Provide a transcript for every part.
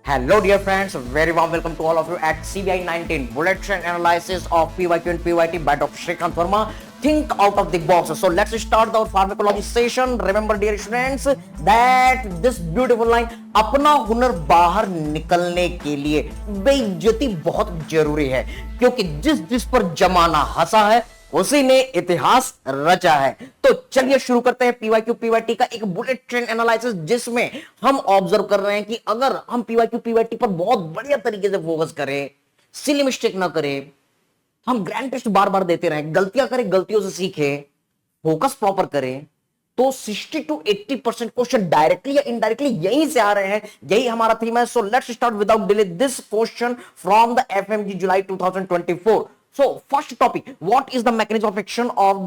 Hello, dear friends. Very warm welcome to all of you at CBI 19 Bullet Train Analysis of PYQ and PYT by Dr. Shrikant Verma. Think out of the box. So let's start our pharmacology session. Remember, dear students, that this beautiful line, अपना हुनर बाहर निकलने के लिए बेइज्जती बहुत जरूरी है, क्योंकि जिस जिस पर जमाना हंसा है उसी ने इतिहास रचा है। तो चलिए शुरू करते हैं पीवाईक्यू पीवाईटी का एक बुलेट ट्रेन एनालिसिस, जिसमें हम ऑब्जर्व कर रहे हैं कि अगर हम पीवाईक्यू पीवाईटी पर बहुत बढ़िया तरीके से फोकस करें, सिली मिस्टेक ना करें, हम ग्रैंड टेस्ट बार बार देते रहें, गलतियां करें, गलतियों से सीखें, फोकस प्रॉपर करें, तो 60 to 80% क्वेश्चन डायरेक्टली या इनडायरेक्टली यहीं से आ रहे हैं। यही हमारा थीम है। So let's start without delay this question from the FMG July 2024। So first topic, what is the mechanism of action of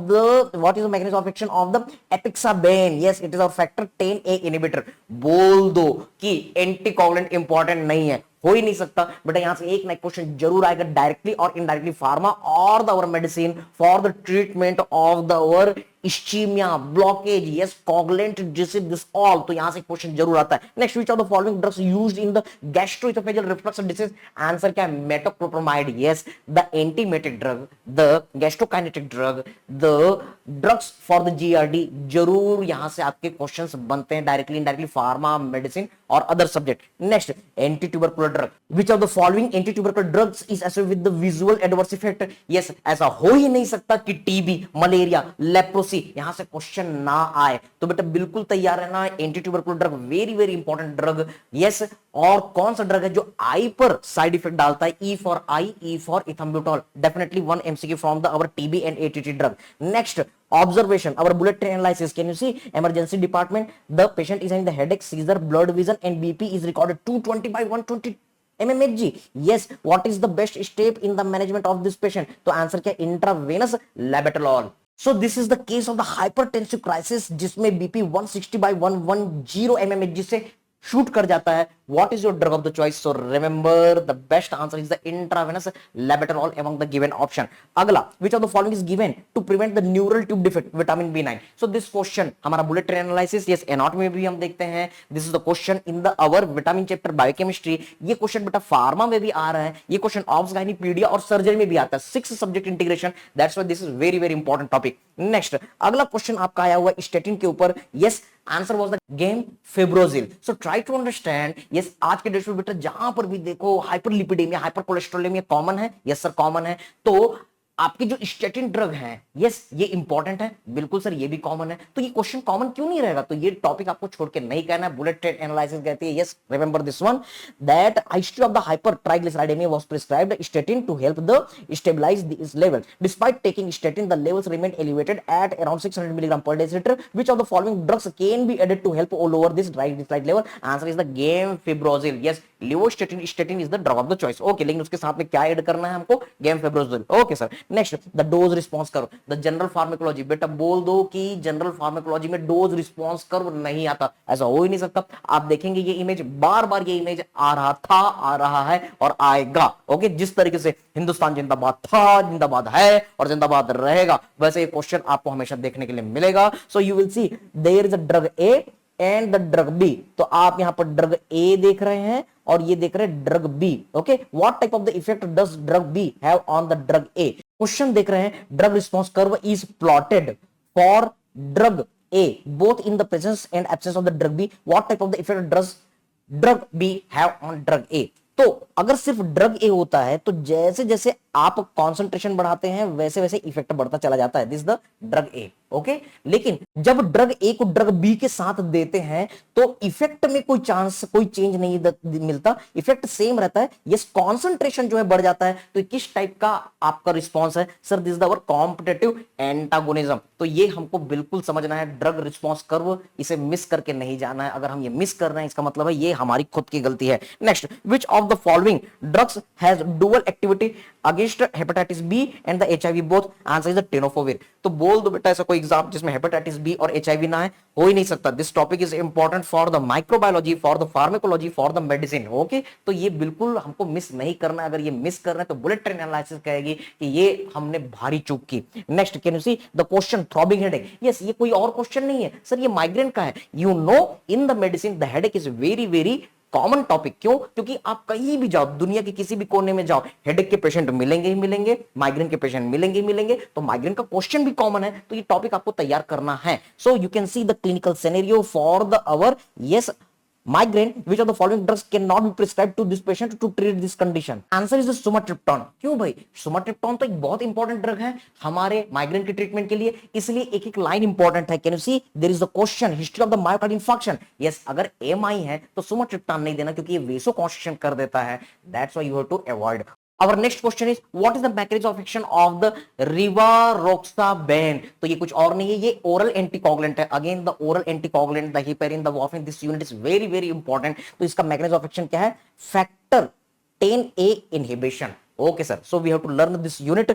the apixaban? Yes, it is our factor 10A inhibitor. बोल दो कि anticoagulant important नहीं है, हो ही नहीं सकता बेटा। यहां से एक ना एक क्वेश्चन जरूर आएगा, डायरेक्टली और इनडायरेक्टली फार्मा और the our medicine for the treatment of the our ischaemia blockage, yes coagulant disease, this all. तो यहां से क्वेश्चन जरूर आता है। Next, which of the following drugs used in the gastroesophageal reflux disease? Answer क्या है? Metoclopramide, yes the antiemetic drug, the gastrokinetic drug, the drugs for the GRD. जरूर यहां से आपके क्वेश्चंस बनते हैं डायरेक्टली इनडायरेक्टली, फार्मा, मेडिसिन और other subject. Next, anti tubercular drug, which of the following anti tubercular drugs is associated with the visual adverse effect? Yes, ऐसा हो ही नहीं सकता कि टीबी, मलेरिया, लेप्रोसी यहां से क्वेश्चन ना आए। तो बेटा बिल्कुल तैयार रहना। Anti tubercular drug very very important drug, yes. और कौन सा ड्रग है जो आई पर साइड इफेक्ट डालता है? E for I, E for ethambutol. Definitely one MCQ from the our TB and ATT drug. Next, observation, our bullet train analysis. Can you see? Emergency department, the patient is having the headache, seizure, blurred vision and BP is recorded 220 by 120 mmHg. Yes, what is the best step in the management of this patient? तो answer क्या? Intravenous लेबेटोलॉल। So this is the case of the hypertensive crisis, जिसमें BP 160 by 110 mmHg से shoot कर जाता है। What is your drug of the choice? So remember, the best answer is the intravenous labetalol among the given option. अगला, which of the following is given to prevent the neural tube defect? Vitamin B9. So this question हमारा bullet train analysis, yes, anatomy में भी हम देखते हैं। This is the question in the our vitamin chapter biochemistry. ये question बेटा pharma में भी आ रहा है, ये क्वेश्चन ऑब्स गायनीपीडिया और सर्जरी में भी आता है। 6 subject integration, that's why this is very very important topic. Next, अगला क्वेश्चन आपका आया हुआ है स्टेटिन के ऊपर। Yes, answer was the gemfibrozil. So try to understand. Yes, आज के डेट में बेटा जहां पर भी देखो हाइपरलिपिडेमिया, हाइपर कोलेस्ट्रोलेमिया कॉमन है। यस सर, कॉमन है। तो आपके जो स्टेटिन ड्रग है, यस ये इंपॉर्टेंट है। बिल्कुल सर, ये भी कॉमन है। तो ये क्वेश्चन कॉमन क्यों नहीं रहेगा? तो ये टॉपिक आपको छोड़ के नहीं कहना है। बुलेट ट्रेन एनालिसिस कहती है, yes remember this one, that history of the hypertriglyceridaemia was prescribed statin to help the stabilize this level. Despite taking statin, the levels remain elevated at around 600 milligram per decilitre. Which of the following drugs can be added to help lower this triglyceride level? Answer is the gemfibrozil. Yes, lovastatin statin is the drug of the choice. Okay, लेकिन उसके साथ में क्या add करना है हमको? Gemfibrozil. Okay sir. Next, the dose response curve, the general pharmacology. बेटा बोल दो कि जनरल फार्माकोलॉजी में डोज रिस्पांस कर्व नहीं आता, ऐसा हो ही नहीं सकता। आप देखेंगे ये इमेज बार बार, ये इमेज आ रहा था, आ रहा है और आएगा। ओके, जिस तरीके से हिंदुस्तान जिंदाबाद था, जिंदाबाद है और जिंदाबाद रहेगा, वैसे ये क्वेश्चन आपको हमेशा देखने के लिए मिलेगा। So you will see there is a drug A and the drug B. तो आप यहां पर ड्रग ए देख रहे हैं और ये देख रहे हैं drug B. Okay, what type of the effect does drug B have on the drug A? Question देख रहे हैं, drug response curve is plotted for drug A both in the presence and absence of the drug B. What type of the effect does drug B have on drug A? तो अगर सिर्फ drug ए होता है तो जैसे जैसे आप concentration बढ़ाते हैं वैसे वैसे इफेक्ट बढ़ता चला जाता है। This the drug A. Okay, लेकिन जब ड्रग ए को ड्रग बी के साथ देते हैं तो इफेक्ट में कोई चांस, कोई चेंज नहीं मिलता, इफेक्ट सेम रहता है। यस, कॉन्सेंट्रेशन जो है बढ़ जाता है। तो किस टाइप का आपका रिस्पॉन्स है? Sir this the our competitive antagonism. तो ये हमको बिल्कुल समझना है, ड्रग रिस्पॉन्स कर्व, इसे मिस करके नहीं जाना है। अगर हम ये मिस कर रहे हैं इसका मतलब है ये हमारी खुद की गलती है। Next, which of the following drugs has dual activity against hepatitis B and the HIV both? Answer is the tenofovir. तो बोल दो बेटा ऐसा कोई एग्जाम जिसमें हेपेटाइटिस बी और एचआईवी ना है, हो ही नहीं सकता। This topic is important for the microbiology, for the pharmacology, for the medicine. Okay, तो ये बिल्कुल हमको मिस नहीं करना है। अगर ये मिस कर रहे हैं तो बुलेट ट्रेन एनालिसिस कहेगी कि ये हमने भारी चूक की। Next, can you see the question throbbing headache? Yes, ये कोई और क्वेश्चन नहीं है सर, ये माइग्रेन का है। You know in the medicine the headache is very very common topic. क्यों? क्योंकि आप कहीं भी जाओ, दुनिया के किसी भी कोने में जाओ, हेडेक के पेशेंट मिलेंगे ही मिलेंगे, माइग्रेन के पेशेंट मिलेंगे ही मिलेंगे, तो माइग्रेन का क्वेश्चन भी कॉमन है, तो ये टॉपिक आपको तैयार करना है। So you can see the clinical scenario for the our yes migraine. Which of the following drugs cannot be prescribed to this patient to treat this condition? Answer is the sumatriptan. क्यों भाई? sumatriptan तो एक बहुत important drug है हमारे migraine के treatment के लिए, इसलिए एक एक लाइन इंपॉर्टेंट है। Can you see there is the question history of the myocardial infarction. Yes, अगर एमआई है तो sumatriptan नहीं देना क्योंकि ये वेसो कॉन्स्ट्रिक्शन कर देता है। That's why you have to avoid. Our next question is what is the mechanism of action of the rivaroxaban? तो ये कुछ और नहीं है, ये oral anticoagulant है। Again the oral anticoagulant, the heparin, the warfarin, this unit is very very important। तो इसका mechanism of action क्या है? Factor 10A inhibition। Okay sir, so we have to learn this unit.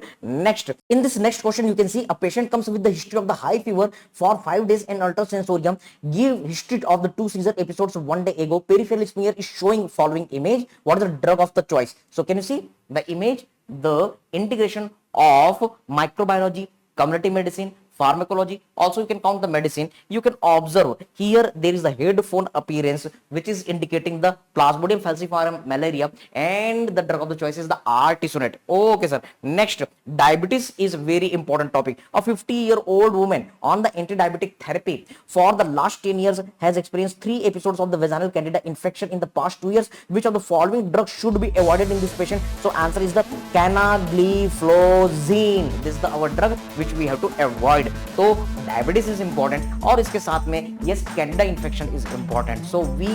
Next, in this next question you can see a patient comes with the history of the high fever for 5 days and ultrasensorium. Give history of the 2 seizure episodes 1 day ago. Peripheral smear is showing following image. What is the drug of the choice? So can you see the image, the integration of microbiology, community medicine, pharmacology, also you can count the medicine. You can observe here there is a headphone appearance which is indicating the Plasmodium falciparum malaria, and the drug of the choice is the artesunate. Okay sir. Next, diabetes is very important topic. A 50-year-old woman on the anti-diabetic therapy for the last 10 years has experienced 3 episodes of the vaginal candida infection in the past 2 years. Which of the following drugs should be avoided in this patient? So answer is the canagliflozin. This is the our drug which we have to avoid. तो diabetes is important और इसके साथ में yes candida infection is important. So we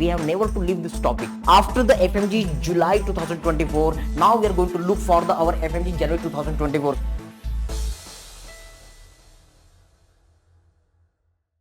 have never to leave this topic. After the FMG July 2024, now we are going to look for the our FMG January 2024।